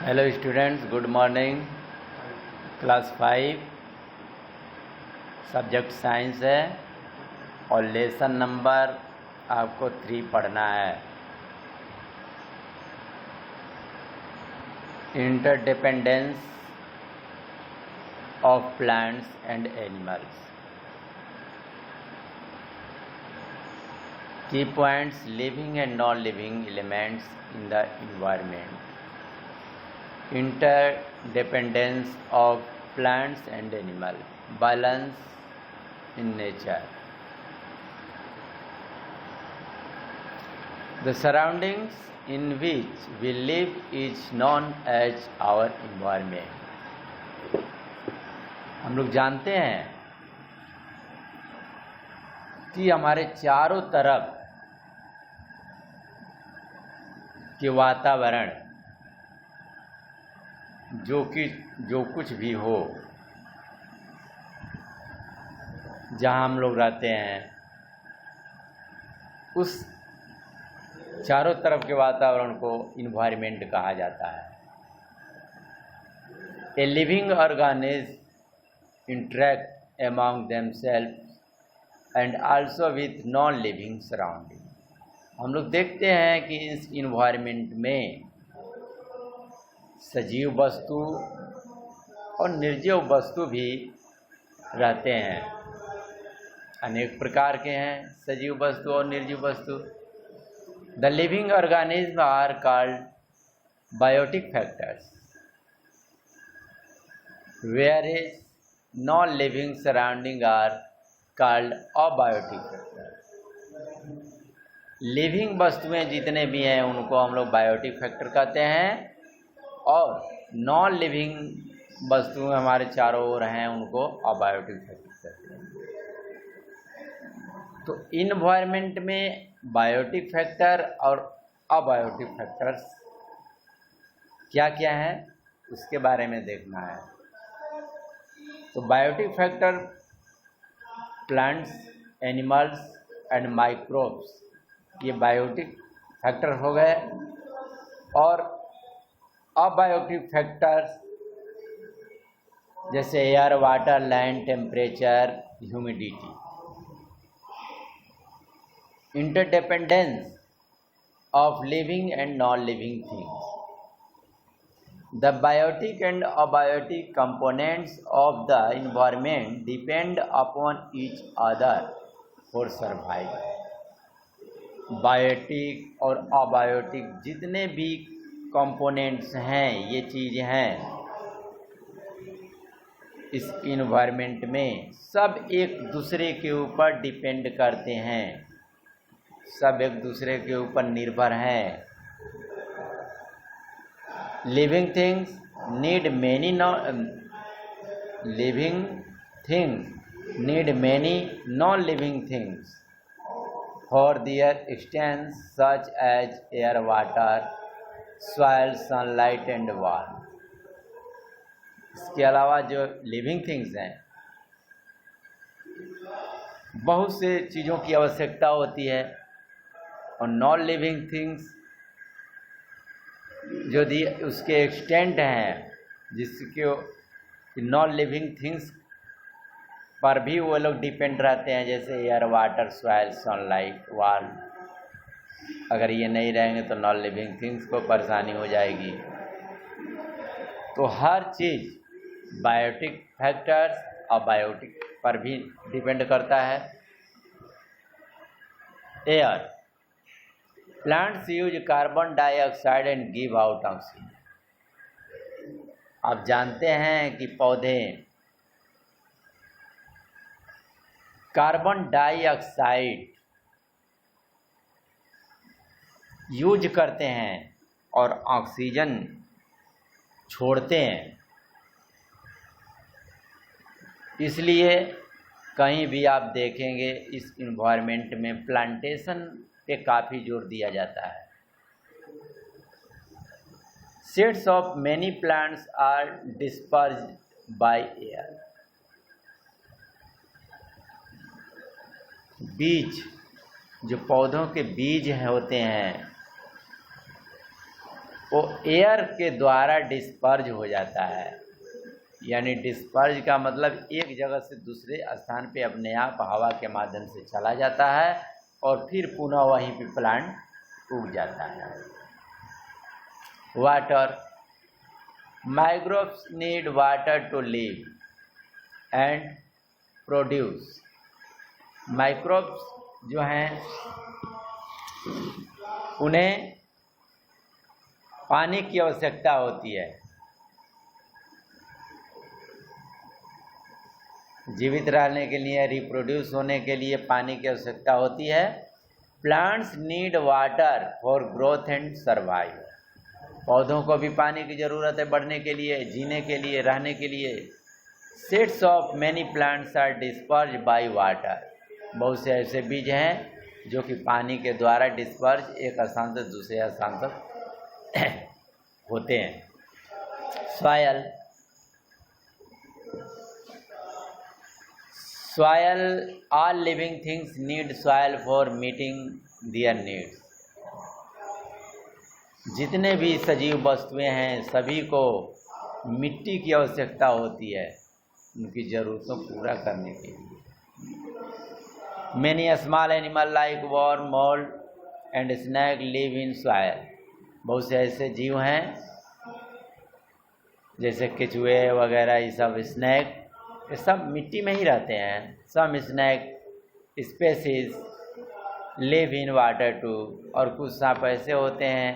Hello students, good morning. Class 5 subject science है और lesson number आपको 3 पढ़ना है। Interdependence of plants and animals. Key points: living and non living elements in the environment, interdependence of plants and animals, balance in nature. The surroundings in which we live is known as our environment. हम लोग जानते हैं कि हमारे चारों तरफ के वातावरण जो कुछ भी हो, जहाँ हम लोग रहते हैं, उस चारों तरफ के वातावरण को इन्वायरमेंट कहा जाता है। A living organism interact among themselves and also with non living surrounding. हम लोग देखते हैं कि इस इन्वायरमेंट में सजीव वस्तु और निर्जीव वस्तु भी रहते हैं। अनेक प्रकार के हैं सजीव वस्तु और निर्जीव वस्तु। The living organism are called biotic factors, where is non living surrounding are called abiotic factors. Living वस्तुएं जितने भी हैं उनको हम लोग बायोटिक फैक्टर कहते हैं, और नॉन लिविंग वस्तुएं हमारे चारों ओर हैं उनको अबायोटिक फैक्टर कहते हैं। तो इन्वायरमेंट में बायोटिक फैक्टर और अबायोटिक फैक्टर्स क्या क्या हैं उसके बारे में देखना है। तो biotic factor plants, animals and microbes, ये बायोटिक फैक्टर हो गए। और अबायोटिक फैक्टर्स जैसे air, water, land, temperature, humidity. Interdependence of living and non living things. The biotic and abiotic components of the environment depend upon each other for survival. Biotic और abiotic जितने भी components हैं, ये चीज़ हैं इस environment में, सब एक दूसरे के ऊपर डिपेंड करते हैं, सब एक दूसरे के ऊपर निर्भर हैं। Living things need many non living things for their existence, such as air, water, soil, sunlight and warmth. इसके अलावा जो लिविंग थिंग्स हैं, बहुत से चीज़ों की आवश्यकता होती है, और नॉन लिविंग थिंग्स जो उसके एक्सटेंट हैं, जिसके नॉन लिविंग थिंग्स पर भी वो लोग डिपेंड रहते हैं, जैसे air, water, soil, sunlight, warm. अगर ये नहीं रहेंगे तो नॉन लिविंग थिंग्स को परेशानी हो जाएगी। तो हर चीज़ बायोटिक फैक्टर्स और बायोटिक पर भी डिपेंड करता है। Air, plants use carbon dioxide and give out oxygen. आप जानते हैं कि पौधे कार्बन डाइऑक्साइड यूज करते हैं और ऑक्सीजन छोड़ते हैं। इसलिए कहीं भी आप देखेंगे इस इन्वायरमेंट में प्लांटेशन पे काफ़ी जोर दिया जाता है। Seeds of many plants are dispersed by air. बीज, जो पौधों के बीज होते हैं, वो एयर के द्वारा डिस्पर्ज हो जाता है। यानी डिस्पर्ज का मतलब एक जगह से दूसरे स्थान पे अपने आप हवा के माध्यम से चला जाता है और फिर पुनः वहीं पे प्लांट उग जाता है। Water, microbes need water to live and produce. Microbes जो हैं उन्हें पानी की आवश्यकता होती है। जीवित रहने के लिए, रिप्रोड्यूस होने के लिए पानी की आवश्यकता होती है। Plants need water for growth and survive. पौधों को भी पानी की ज़रूरत है बढ़ने के लिए, जीने के लिए, रहने के लिए। Seeds of many plants are disperse by water. बहुत से ऐसे बीज हैं जो कि पानी के द्वारा डिस्पर्ज एक स्थान से दूसरे स्थान तक होते हैं। Soil, soil, all living things need soil for meeting their needs। जितने भी सजीव वस्तुएं हैं सभी को मिट्टी की आवश्यकता होती है उनकी ज़रूरतों को पूरा करने के लिए। Many small animal like worm, mold and snake live in soil। बहुत से ऐसे जीव हैं जैसे केचुए वगैरह, ये सब स्नैक, ये सब मिट्टी में ही रहते हैं। Some snake species live in water too. और कुछ सांप ऐसे होते हैं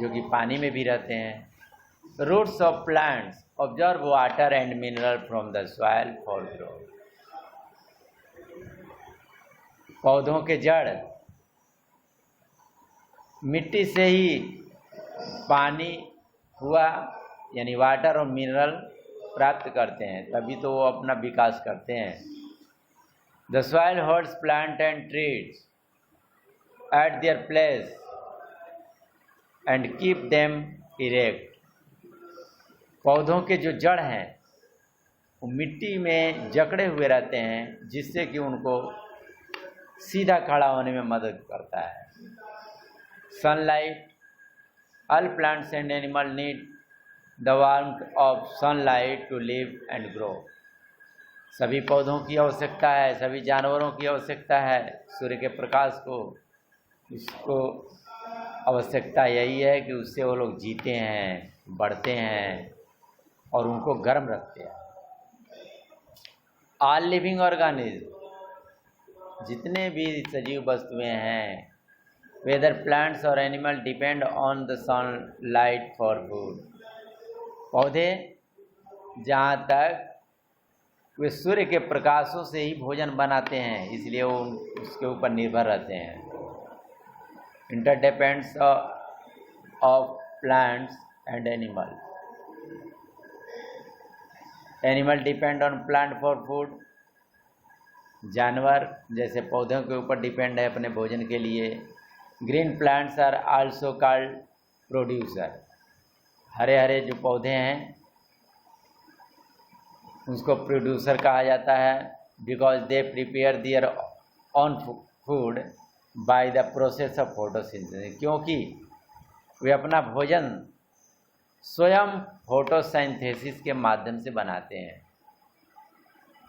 जो कि पानी में भी रहते हैं। Roots of plants observe water and mineral from the soil for growth. पौधों के जड़ मिट्टी से ही पानी हुआ यानी वाटर और मिनरल प्राप्त करते हैं, तभी तो वो अपना विकास करते हैं। The soil holds plant and trees eight their place and keep them erect. पौधों के जो जड़ हैं वो मिट्टी में जकड़े हुए रहते हैं जिससे कि उनको सीधा खड़ा होने में मदद करता है। Sunlight, all plants and animal need the warmth of sunlight to live and grow. सभी पौधों की आवश्यकता है, सभी जानवरों की आवश्यकता है सूर्य के प्रकाश को। इसको आवश्यकता यही है कि उससे वो लोग जीते हैं, बढ़ते हैं और उनको गर्म रखते हैं। ऑल लिविंग ऑर्गेनिज्म, जितने भी सजीव वस्तुएं हैं, वेदर प्लांट्स और animal depend on the sunlight for food. पौधे जहाँ तक वे सूर्य के प्रकाशों से ही भोजन बनाते हैं, इसलिए वो उसके ऊपर निर्भर रहते हैं। Interdependence of plants and animal. Animal depend on plant for food. जानवर जैसे पौधों के ऊपर डिपेंड है अपने भोजन के लिए। Green plants are also called producer. हरे हरे जो पौधे हैं उसको प्रोड्यूसर कहा जाता है, because they prepare their own food by the process of photosynthesis. क्योंकि वे अपना भोजन स्वयं फोटोसिंथेसिस के माध्यम से बनाते हैं।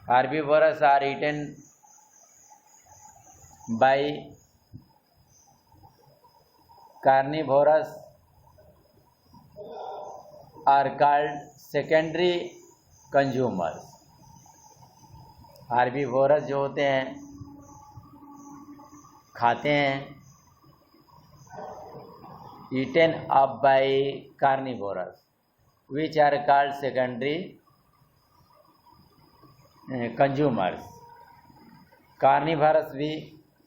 Herbivores are eaten by carnivores are called secondary consumers। Herbivores जो होते हैं खाते हैं, eaten up by carnivores which are called secondary consumers. Carnivorous भी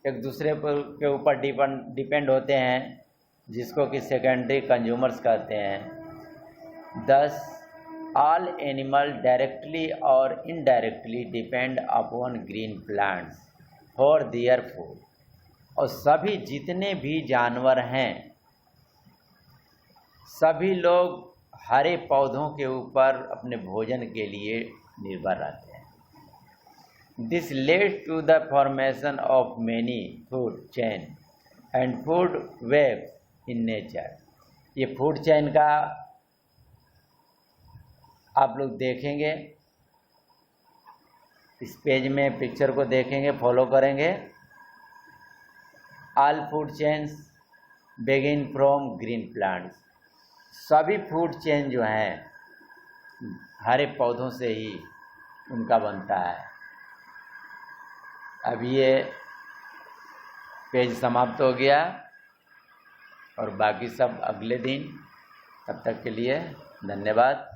एक दूसरे पर के ऊपर डिपेंड होते हैं जिसको कि सेकेंडरी कंज्यूमर्स कहते हैं। दस ऑल एनिमल डायरेक्टली और indirectly depend upon green plants for their food. और सभी जितने भी जानवर हैं सभी लोग हरे पौधों के ऊपर अपने भोजन के लिए निर्भर रहते हैं। This led to the formation of many food chain and food webs in nature। ये फूड चेन का आप लोग देखेंगे, इस पेज में पिक्चर को देखेंगे, फॉलो करेंगे। All food chains begin from green plants. सभी फूड चेन जो हैं हरे पौधों से ही उनका बनता है। अब ये पेज समाप्त हो गया और बाकी सब अगले दिन। तब तक के लिए धन्यवाद।